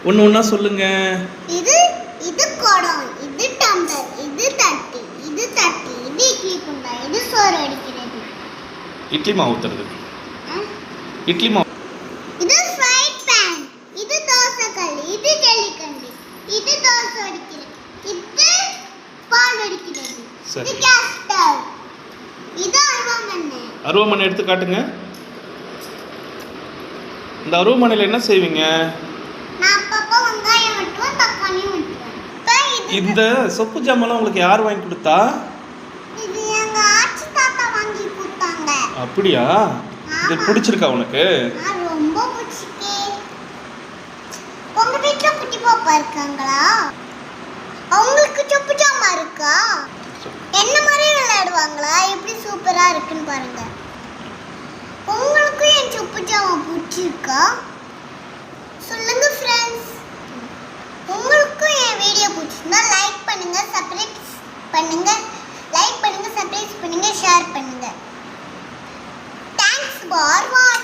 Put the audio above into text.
ஒன்று ஒன்றா சொல்லுங்க. இது இது குடம், இது டம்ளர், இது தட்டு, இது இட்லி குண்டா, இது சோறு அடிக்கிறது, இட்லி மாவு ஊத்துறது, இட்லி மாவு. இது ஃப்ரை பேன், இது தோசை கல், இது ஜல்லிக்கண்டு, இது தோசை அடிக்கிறது, இது பால் அடிக்கிறது, இது கேஸ் ஸ்டவ், இது அருவாமனை. அருவாமனை எடுத்து காட்டுங்க. இந்த அருவாமனையில் என்ன செய்வீங்க? நான் அப்பப்போ வெங்காயம் வெட்டுவேன், தக்காளி வெட்டுவேன். இந்த சொப்பு ஜாமெல்லாம் உங்களுக்கு யார் வாங்கி கொடுத்தா? இது எங்க ஆச்சி தாத்தா வாங்கி கொடுத்தாங்க. அப்படியா? இது பிடிச்சிருக்கா உனக்கு? ரொம்ப பிடிச்சிருக்கு. உங்க வீட்ல குட்டி பாப்பா இருக்காங்களா? அவங்களுக்கு சொப்பு ஜாமா இருக்கா? என்ன மாதிரி விளையாடுவாங்களா? எப்படி சூப்பரா இருக்குன்னு பாருங்க. உங்களுக்கும் என் சொப்பு ஜாமா பிடிச்சிருக்கா? சொல்லுங்க ஃப்ரெண்ட்ஸ். உங்களுக்கும் என் வீடியோ பிடிச்சிருந்தா லைக் பண்ணுங்க, சப்ஸ்கிரைப் பண்ணுங்க, ஷேர் பண்ணுங்க. தேங்க்ஸ் ஃபார் வாட்சிங்.